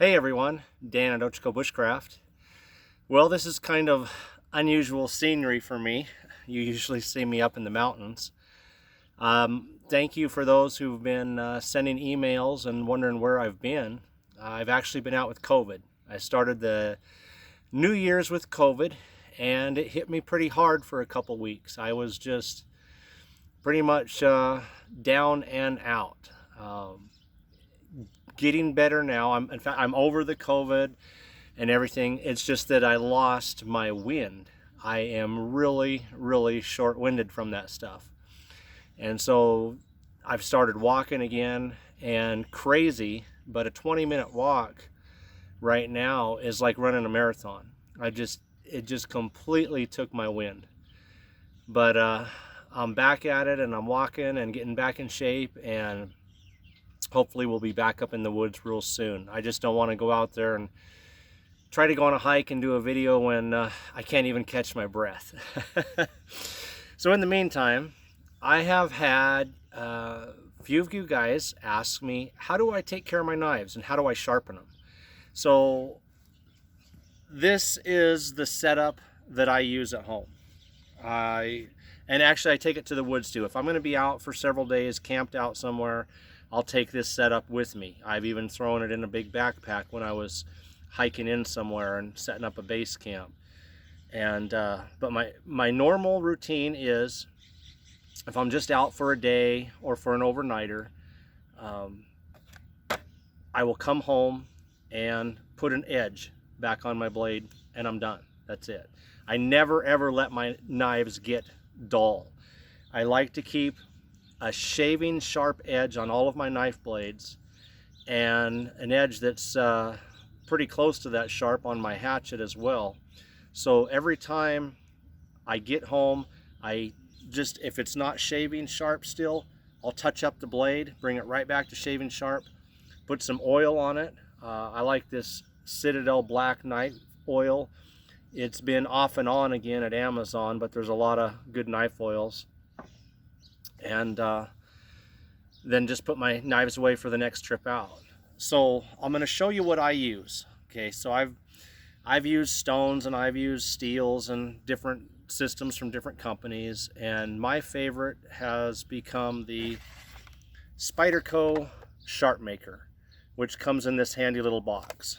Hey everyone, Dan at Ochiko Bushcraft. Well, this is kind of unusual scenery for me. You usually see me up in the mountains. Thank you for those who've been sending emails and wondering where I've been. I've actually been out with COVID. I started the New Year's with COVID and it hit me pretty hard for a couple weeks. I was just pretty much down and out. Getting better now. In fact, I'm over the COVID and everything. It's just that I lost my wind. I am really short-winded from that stuff. And so I've started walking again, and crazy, but a 20-minute walk right now is like running a marathon. It just completely took my wind. But I'm back at it, and I'm walking and getting back in shape, and hopefully we'll be back up in the woods real soon. I just don't want to go out there and try to go on a hike and do a video when I can't even catch my breath. So in the meantime, I have had a few of you guys ask me, how do I take care of my knives and how do I sharpen them? So this is the setup that I use at home. And actually I take it to the woods too. If I'm going to be out for several days, camped out somewhere, I'll take this setup with me. I've even thrown it in a big backpack when I was hiking in somewhere and setting up a base camp. And but my normal routine is, if I'm just out for a day or for an overnighter, I will come home and put an edge back on my blade and I'm done. That's it. I never ever let my knives get dull. I like to keep a shaving sharp edge on all of my knife blades and an edge that's pretty close to that sharp on my hatchet as well. So every time I get home, if it's not shaving sharp still, I'll touch up the blade, bring it right back to shaving sharp, put some oil on it. I like this Citadel black knife oil. It's been off and on again at Amazon, but there's a lot of good knife oils. And then just put my knives away for the next trip out. So I'm going to show you what I use. Okay, so I've used stones and I've used steels and different systems from different companies, and my favorite has become the Spyderco Sharpmaker, which comes in this handy little box.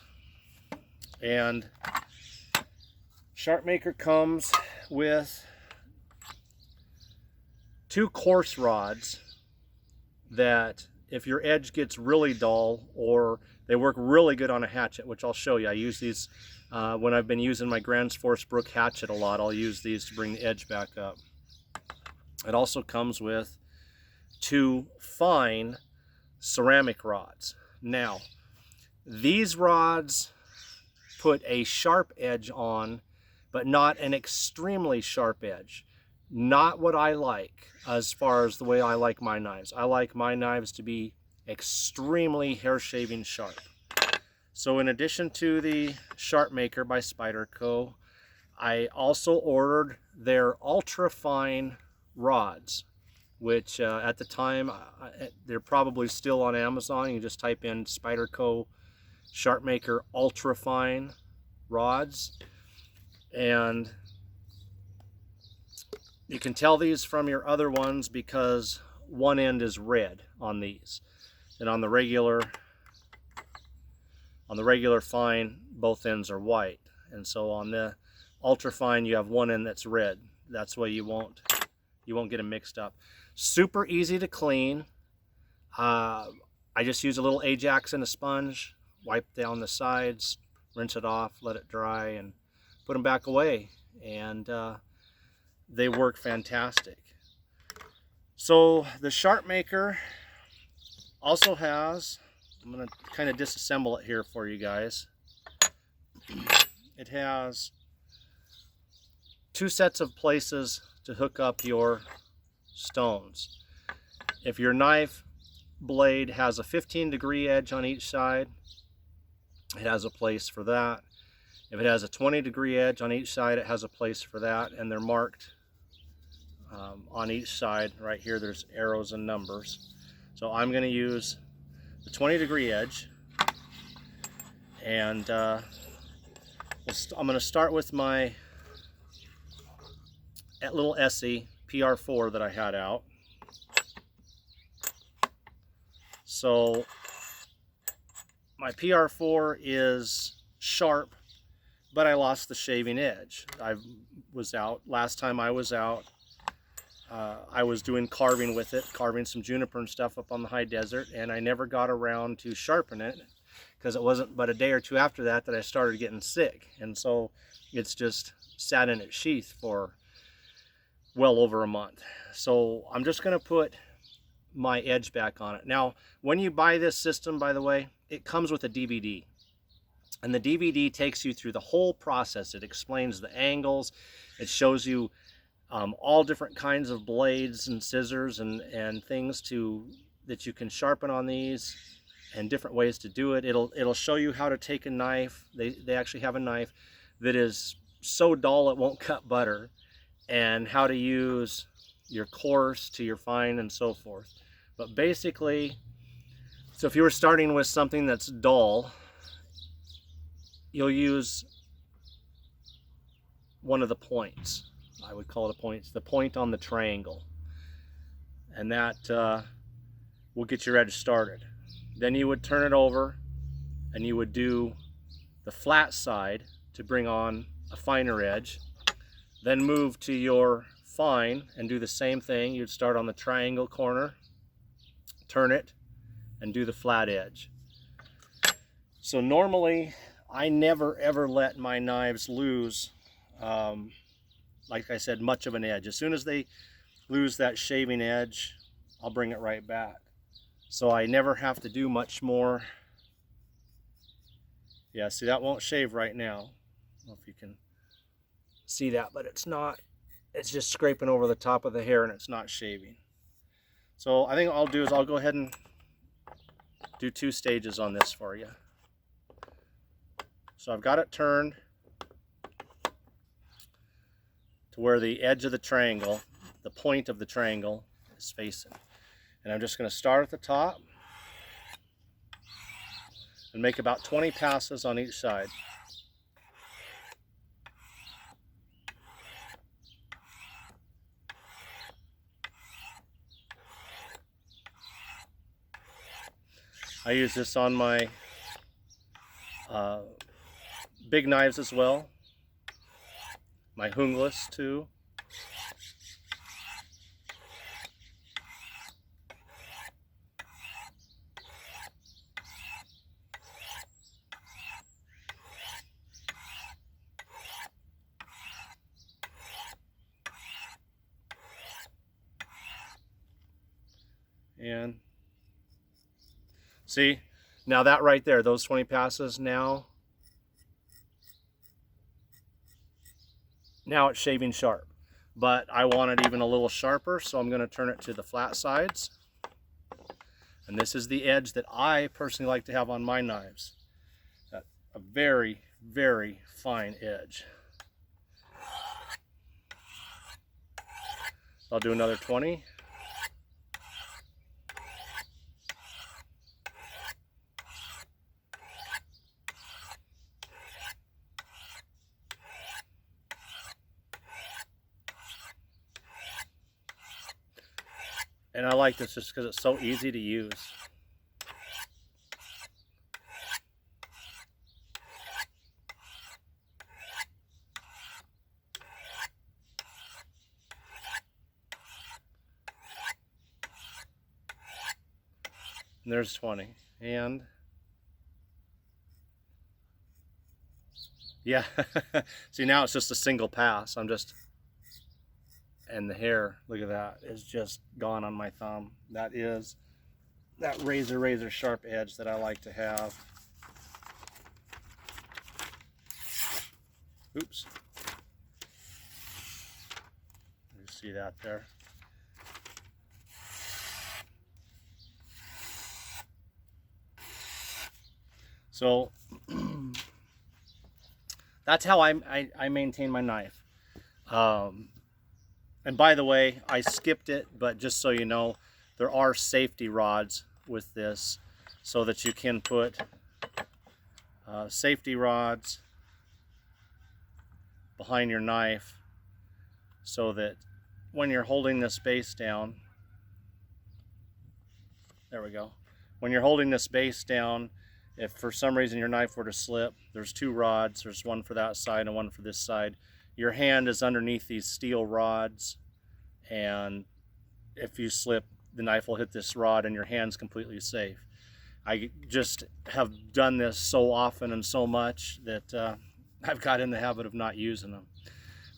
And Sharpmaker comes with two coarse rods that, if your edge gets really dull, or they work really good on a hatchet, which I'll show you. I use these when I've been using my Grants Force Brook hatchet a lot. I'll use these to bring the edge back up. It also comes with two fine ceramic rods. Now, these rods put a sharp edge on, but not an extremely sharp edge. Not what I like as far as the way I like my knives. I like my knives to be extremely hair shaving sharp. So in addition to the Sharpmaker by Spyderco, I also ordered their ultra fine rods, which at the time, they're probably still on Amazon. You just type in Spyderco Sharpmaker ultra fine rods, and you can tell these from your other ones because one end is red on these, and on the regular fine, both ends are white. And so on the ultra fine, you have one end that's red. That's why you won't get them mixed up. Super easy to clean. I just use a little Ajax and a sponge, wipe down the sides, rinse it off, let it dry, and put them back away. And they work fantastic. So the Sharpmaker also has, I'm going to kind of disassemble it here for you guys. It has two sets of places to hook up your stones. If your knife blade has a 15-degree edge on each side, it has a place for that. If it has a 20-degree edge on each side, it has a place for that, and they're marked on each side. Right here there's arrows and numbers. So I'm going to use the 20-degree edge, And I'm going to start with my little Essie PR4 that I had out. So my PR4 is sharp, but I lost the shaving edge. Last time I was out, I was doing carving with it, carving some juniper and stuff up on the high desert, and I never got around to sharpen it because it wasn't but a day or two after that I started getting sick. And so it's just sat in its sheath for well over a month. So I'm just going to put my edge back on it. Now, when you buy this system, by the way, it comes with a DVD. And the DVD takes you through the whole process. It explains the angles. It shows you all different kinds of blades and scissors and things that you can sharpen on these, and different ways to do it. It'll show you how to take a knife. They actually have a knife that is so dull it won't cut butter, and how to use your coarse to your fine and so forth. But basically, so if you were starting with something that's dull, you'll use one of the points. I would call it the point on the triangle. And that will get your edge started. Then you would turn it over and you would do the flat side to bring on a finer edge. Then move to your fine and do the same thing. You'd start on the triangle corner, turn it, and do the flat edge. So normally, I never ever let my knives lose, like I said, much of an edge. As soon as they lose that shaving edge, I'll bring it right back. So I never have to do much more. Yeah, see, that won't shave right now. I don't know if you can see that, but it's just scraping over the top of the hair and it's not shaving. So I think what I'll do is I'll go ahead and do 2 stages on this for you. So I've got it turned to where the edge of the triangle, the point of the triangle, is facing. And I'm just going to start at the top and make about 20 passes on each side. I use this on my big knives as well, my hungless too. And see, now that right there, those 20 passes, now it's shaving sharp. But I want it even a little sharper, so I'm going to turn it to the flat sides. And this is the edge that I personally like to have on my knives. A very, very fine edge. I'll do another 20. And I like this just because it's so easy to use. And there's 20. And yeah, see, now it's just a single pass. And the hair, look at that, is just gone on my thumb. That is that razor sharp edge that I like to have. Oops. You see that there? So that's how I maintain my knife. And by the way, I skipped it, but just so you know, there are safety rods with this so that you can put safety rods behind your knife, so that when you're holding this base down, there we go, when you're holding this base down, if for some reason your knife were to slip, there's two rods, there's one for that side and one for this side. Your hand is underneath these steel rods, and if you slip, the knife will hit this rod and your hand's completely safe. I just have done this so often and so much that I've got in the habit of not using them.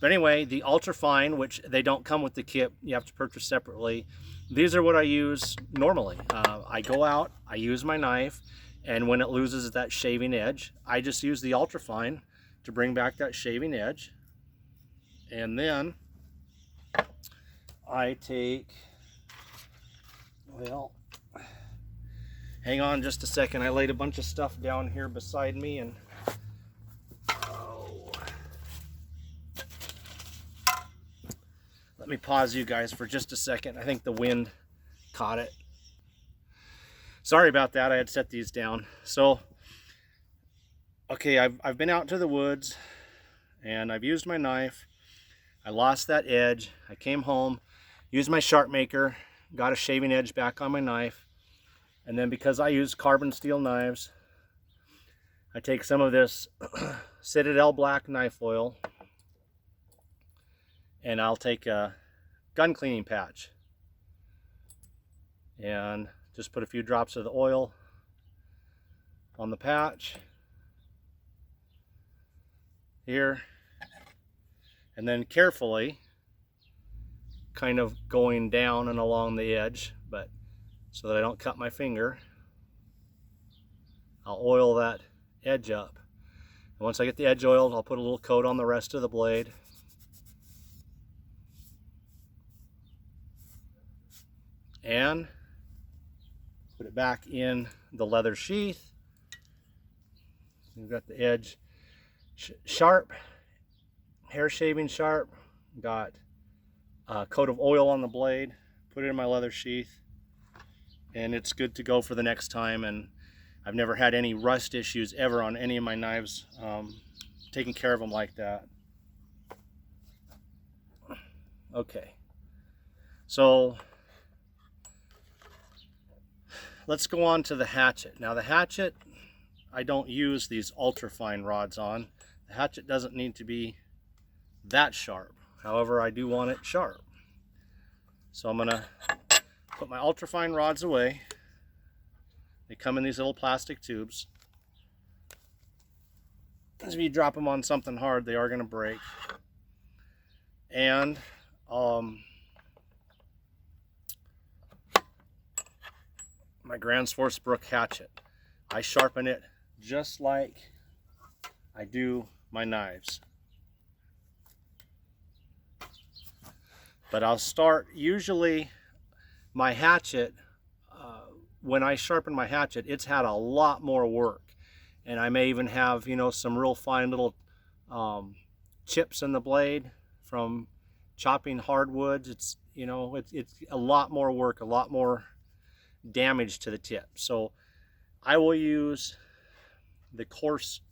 But anyway, the ultrafine, which they don't come with the kit, you have to purchase separately. These are what I use normally. I go out, I use my knife, and when it loses that shaving edge, I just use the ultrafine to bring back that shaving edge. And then I take, well, hang on just a second. I laid a bunch of stuff down here beside me, and let me pause you guys for just a second. I think the wind caught it. Sorry about that. I had set these down. So, okay, I've been out to the woods and I've used my knife. I lost that edge. I came home, used my Sharpmaker, got a shaving edge back on my knife. And then because I use carbon steel knives, I take some of this Citadel black knife oil, and I'll take a gun cleaning patch and just put a few drops of the oil on the patch here, and then carefully kind of going down and along the edge, but so that I don't cut my finger, I'll oil that edge up. And once I get the edge oiled, I'll put a little coat on the rest of the blade. And put it back in the leather sheath. We've got the edge sharp, hair shaving sharp. Got a coat of oil on the blade. Put it in my leather sheath, and it's good to go for the next time. And I've never had any rust issues ever on any of my knives, taking care of them like that. Okay, so let's go on to the hatchet. Now the hatchet, I don't use these ultrafine rods on. The hatchet doesn't need to be that sharp. However, I do want it sharp. So I'm gonna put my ultrafine rods away. They come in these little plastic tubes. As if you drop them on something hard, they are gonna break. And my Grand Swartzbrook hatchet, I sharpen it just like I do my knives. But I'll start, usually my hatchet, when I sharpen my hatchet, it's had a lot more work. And I may even have, you know, some real fine little chips in the blade from chopping hardwoods. It's, you know, it's a lot more work, a lot more damage to the tip. So I will use the coarse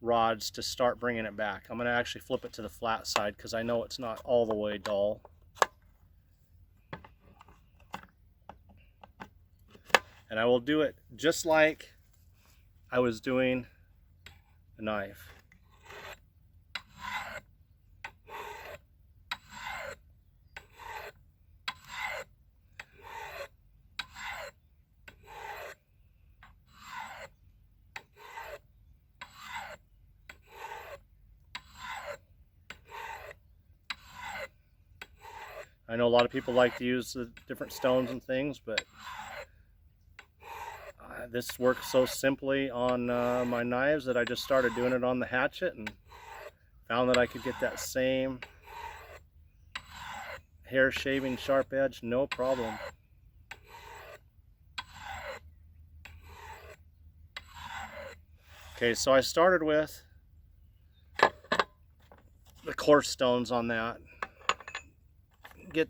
rods to start bringing it back. I'm going to actually flip it to the flat side because I know it's not all the way dull. And I will do it just like I was doing the knife. I know a lot of people like to use the different stones and things, but this works so simply on my knives that I just started doing it on the hatchet and found that I could get that same hair shaving sharp edge, no problem. Okay, so I started with the coarse stones on that. Get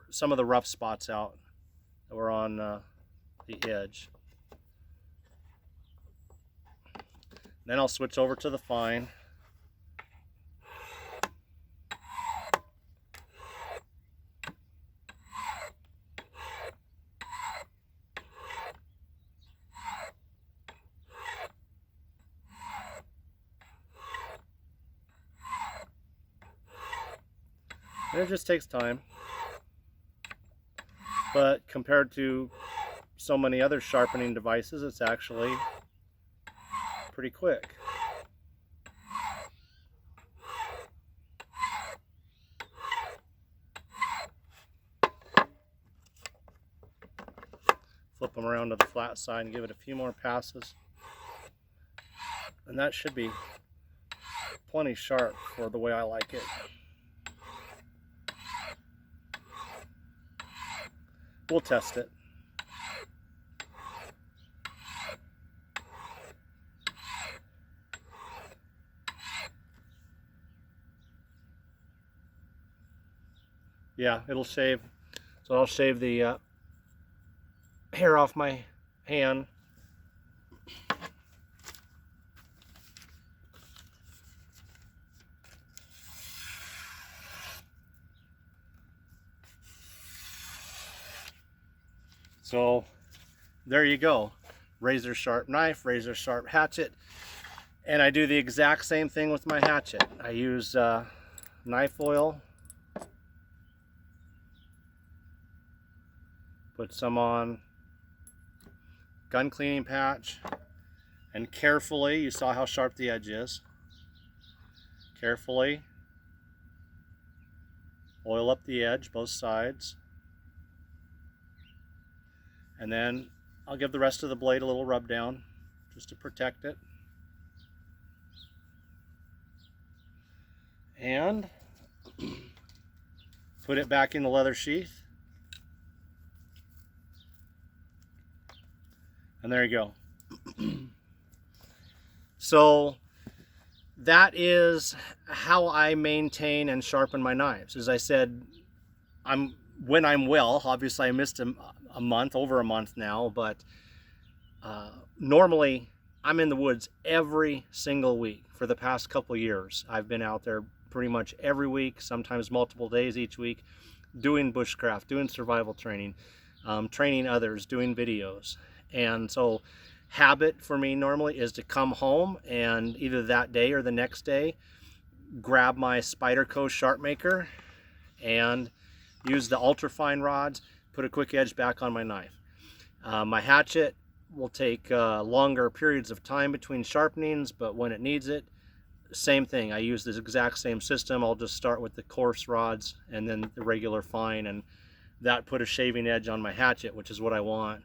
some of the rough spots out that were on the edge. Then I'll switch over to the fine. And it just takes time. But compared to so many other sharpening devices, it's actually pretty quick. Flip them around to the flat side and give it a few more passes. And that should be plenty sharp for the way I like it. We'll test it. Yeah, it'll shave. So I'll shave the hair off my hand. So there you go. Razor sharp knife, razor sharp hatchet. And I do the exact same thing with my hatchet. I use knife oil. Put some on gun cleaning patch. And carefully, you saw how sharp the edge is. Carefully oil up the edge, both sides. And then I'll give the rest of the blade a little rub down just to protect it. And put it back in the leather sheath. And there you go. So that is how I maintain and sharpen my knives. As I said, when I'm well, obviously I missed a month, over a month now, but normally I'm in the woods every single week for the past couple years. I've been out there pretty much every week, sometimes multiple days each week, doing bushcraft, doing survival training, training others, doing videos. And so habit for me normally is to come home and either that day or the next day grab my Spyderco Sharpmaker and use the ultra fine rods, put a quick edge back on my knife. My hatchet will take longer periods of time between sharpenings, but when it needs it, same thing. I use this exact same system. I'll just start with the coarse rods and then the regular fine, and that put a shaving edge on my hatchet, which is what I want.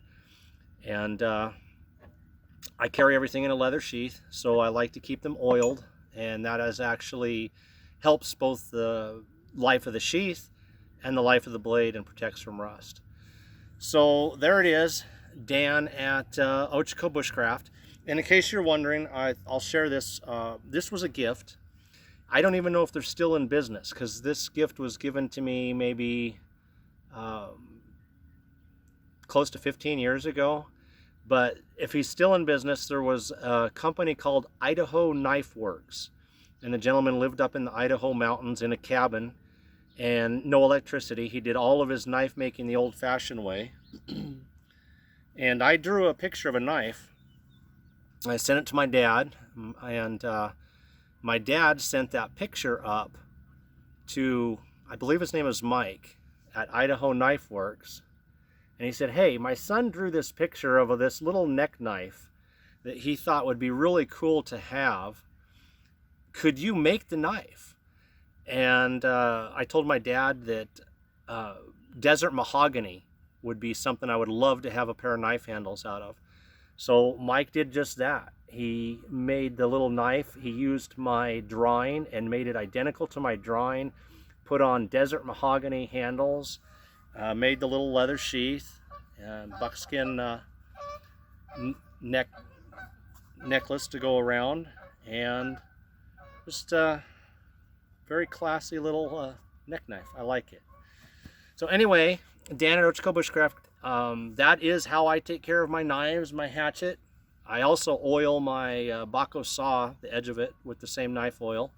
And I carry everything in a leather sheath, so I like to keep them oiled, and that actually helps both the life of the sheath and the life of the blade and protects from rust. So there it is, Dan at Ochiko Bushcraft. And in case you're wondering, I'll share this. This was a gift. I don't even know if they're still in business, because this gift was given to me maybe close to 15 years ago. But if he's still in business, there was a company called Idaho Knife Works, and the gentleman lived up in the Idaho mountains in a cabin and no electricity. He did all of his knife making the old-fashioned way. And I drew a picture of a knife. I sent it to my dad, and my dad sent that picture up to, I believe his name is Mike, at Idaho Knife Works. And he said, hey, my son drew this picture of this little neck knife that he thought would be really cool to have. Could you make the knife? And I told my dad that desert mahogany would be something I would love to have a pair of knife handles out of. So Mike did just that. He made the little knife. He used my drawing and made it identical to my drawing, put on desert mahogany handles, made the little leather sheath, buckskin necklace to go around, and just a very classy little neck knife. I like it. So anyway, Dan at Ochiko Bushcraft, that is how I take care of my knives, my hatchet. I also oil my Baco saw, the edge of it, with the same knife oil.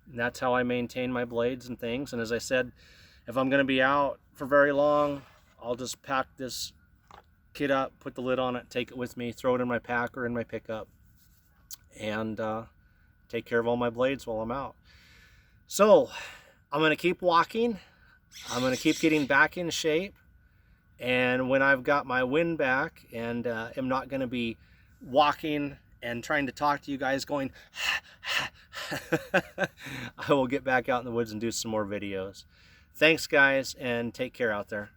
And that's how I maintain my blades and things. And as I said, if I'm going to be out for very long, I'll just pack this kit up, put the lid on it, take it with me, throw it in my pack or in my pickup, and take care of all my blades while I'm out. So I'm going to keep walking. I'm going to keep getting back in shape. And when I've got my wind back and am not going to be walking and trying to talk to you guys going, I will get back out in the woods and do some more videos. Thanks, guys, and take care out there.